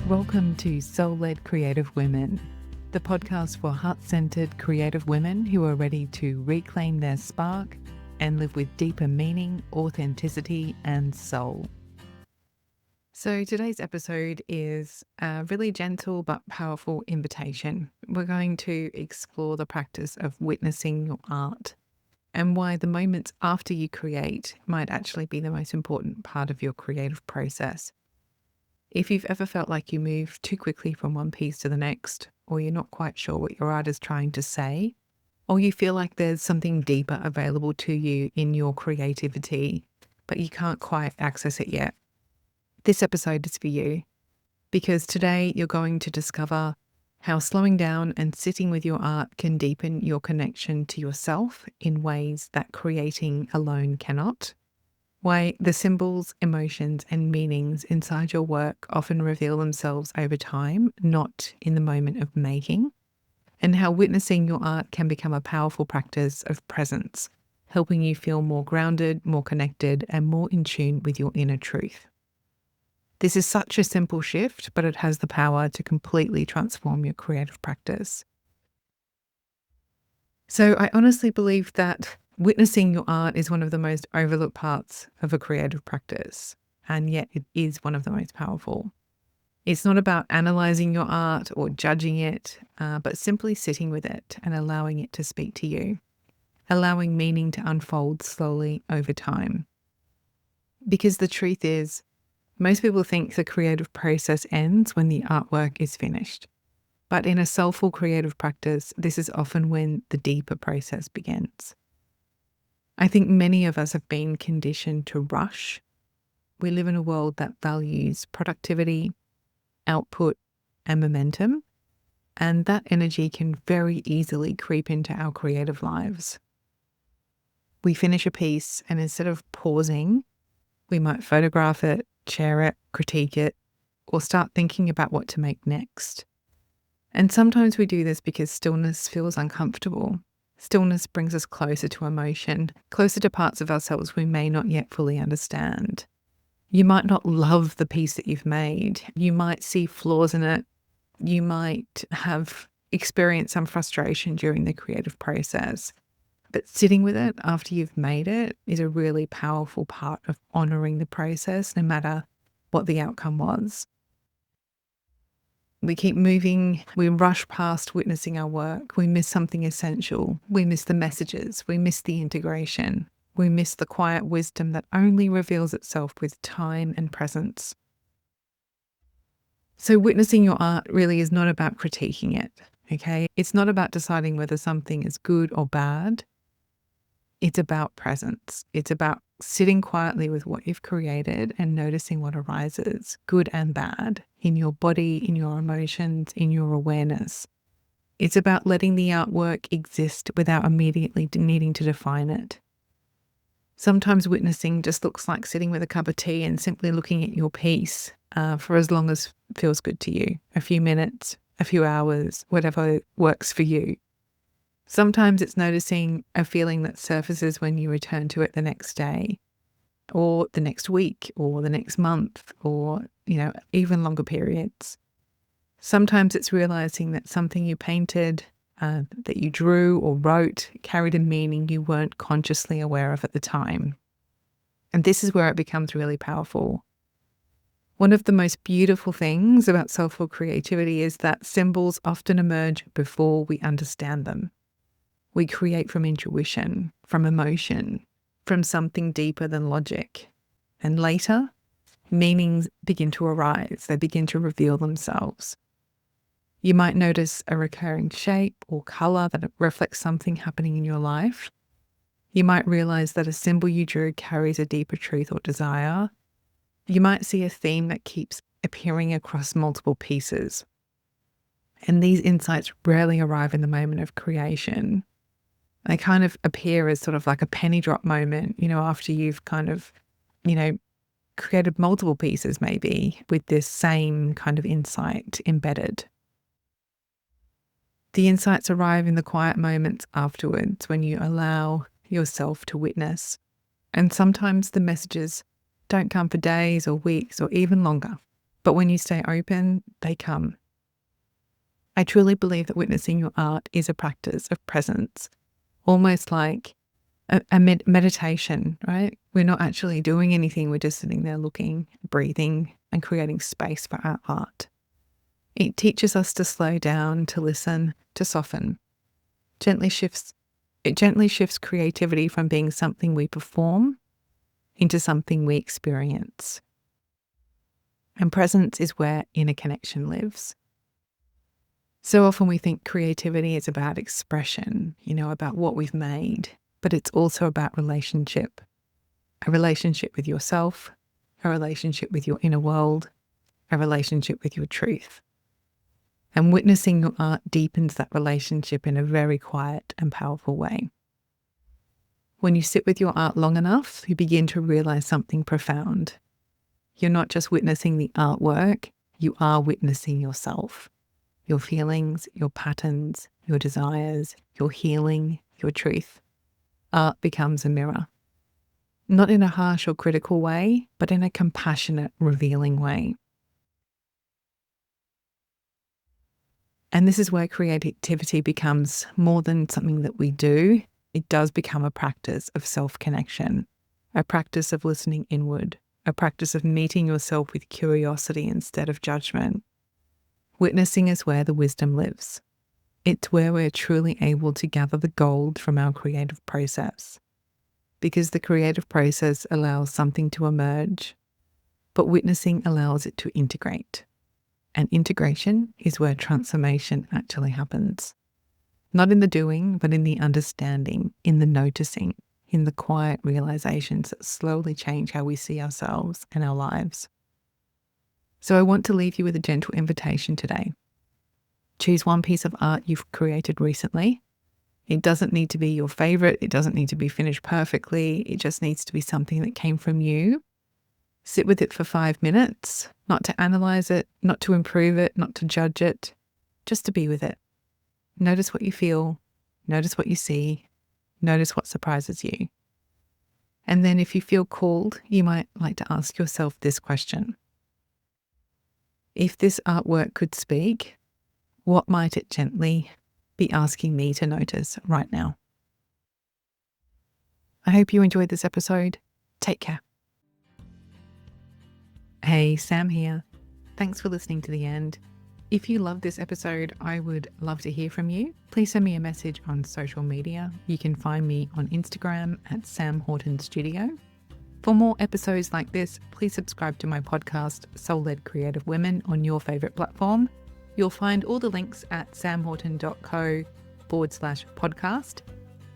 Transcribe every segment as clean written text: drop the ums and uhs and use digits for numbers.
Welcome to Soul-Led Creative Women, the podcast for heart-centered creative women who are ready to reclaim their spark and live with deeper meaning, authenticity, and soul. So today's episode is a really gentle but powerful invitation. We're going to explore the practice of witnessing your art and why the moments after you create might actually be the most important part of your creative process. If you've ever felt like you move too quickly from one piece to the next, or you're not quite sure what your art is trying to say, or you feel like there's something deeper available to you in your creativity, but you can't quite access it yet, this episode is for you. Because today you're going to discover how slowing down and sitting with your art can deepen your connection to yourself in ways that creating alone cannot. Why the symbols, emotions, and meanings inside your work often reveal themselves over time, not in the moment of making, and how witnessing your art can become a powerful practice of presence, helping you feel more grounded, more connected, and more in tune with your inner truth. This is such a simple shift, but it has the power to completely transform your creative practice. So I honestly believe that witnessing your art is one of the most overlooked parts of a creative practice, and yet it is one of the most powerful. It's not about analyzing your art or judging it, but simply sitting with it and allowing it to speak to you, allowing meaning to unfold slowly over time. Because the truth is, most people think the creative process ends when the artwork is finished. But in a soulful creative practice, this is often when the deeper process begins. I think many of us have been conditioned to rush. We live in a world that values productivity, output, and momentum, and that energy can very easily creep into our creative lives. We finish a piece, and instead of pausing, we might photograph it, share it, critique it, or start thinking about what to make next. And sometimes we do this because stillness feels uncomfortable. Stillness brings us closer to emotion, closer to parts of ourselves we may not yet fully understand. You might not love the piece that you've made. You might see flaws in it. You might have experienced some frustration during the creative process. But sitting with it after you've made it is a really powerful part of honoring the process, no matter what the outcome was. We keep moving, we rush past witnessing our work, we miss something essential, we miss the messages, we miss the integration, we miss the quiet wisdom that only reveals itself with time and presence. So witnessing your art really is not about critiquing it, okay? It's not about deciding whether something is good or bad. It's about presence. It's about sitting quietly with what you've created and noticing what arises, good and bad, in your body, in your emotions, in your awareness. It's about letting the artwork exist without immediately needing to define it. Sometimes witnessing just looks like sitting with a cup of tea and simply looking at your piece for as long as feels good to you, a few minutes, a few hours, whatever works for you. Sometimes it's noticing a feeling that surfaces when you return to it the next day, or the next week, or the next month, or, even longer periods. Sometimes it's realizing that something you painted, that you drew or wrote, carried a meaning you weren't consciously aware of at the time. And this is where it becomes really powerful. One of the most beautiful things about soulful creativity is that symbols often emerge before we understand them. We create from intuition, from emotion, from something deeper than logic. And later, meanings begin to arise. They begin to reveal themselves. You might notice a recurring shape or color that reflects something happening in your life. You might realize that a symbol you drew carries a deeper truth or desire. You might see a theme that keeps appearing across multiple pieces. And these insights rarely arrive in the moment of creation. They kind of appear as sort of like a penny drop moment, after you've kind of, created multiple pieces maybe with this same kind of insight embedded. The insights arrive in the quiet moments afterwards when you allow yourself to witness. And sometimes the messages don't come for days or weeks or even longer. But when you stay open, they come. I truly believe that witnessing your art is a practice of presence, almost like a meditation, right? We're not actually doing anything. We're just sitting there looking, breathing, and creating space for our art. It teaches us to slow down, to listen, to soften. It gently shifts creativity from being something we perform into something we experience. And presence is where inner connection lives. So often we think creativity is about expression, about what we've made, but it's also about relationship. A relationship with yourself, a relationship with your inner world, a relationship with your truth. And witnessing your art deepens that relationship in a very quiet and powerful way. When you sit with your art long enough, you begin to realize something profound. You're not just witnessing the artwork, you are witnessing yourself. Your feelings, your patterns, your desires, your healing, your truth. Art becomes a mirror. Not in a harsh or critical way, but in a compassionate, revealing way. And this is where creativity becomes more than something that we do. It does become a practice of self-connection, a practice of listening inward, a practice of meeting yourself with curiosity instead of judgment. Witnessing is where the wisdom lives. It's where we're truly able to gather the gold from our creative process. Because the creative process allows something to emerge, but witnessing allows it to integrate. And integration is where transformation actually happens. Not in the doing, but in the understanding, in the noticing, in the quiet realizations that slowly change how we see ourselves and our lives. So I want to leave you with a gentle invitation today. Choose one piece of art you've created recently. It doesn't need to be your favorite. It doesn't need to be finished perfectly. It just needs to be something that came from you. Sit with it for 5 minutes, not to analyze it, not to improve it, not to judge it, just to be with it. Notice what you feel. Notice what you see. Notice what surprises you. And then if you feel called, you might like to ask yourself this question. If this artwork could speak, what might it gently be asking me to notice right now? I hope you enjoyed this episode. Take care. Hey, Sam here. Thanks for listening to the end. If you love this episode, I would love to hear from you. Please send me a message on social media. You can find me on Instagram at Sam Horton Studio. For more episodes like this, please subscribe to my podcast, Soul-Led Creative Women, on your favourite platform. You'll find all the links at samhorton.co/podcast.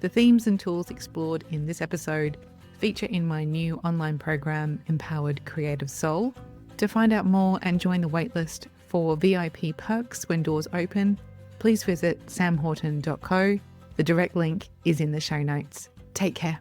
The themes and tools explored in this episode feature in my new online program, Empowered Creative Soul. To find out more and join the waitlist for VIP perks when doors open, please visit samhorton.co. The direct link is in the show notes. Take care.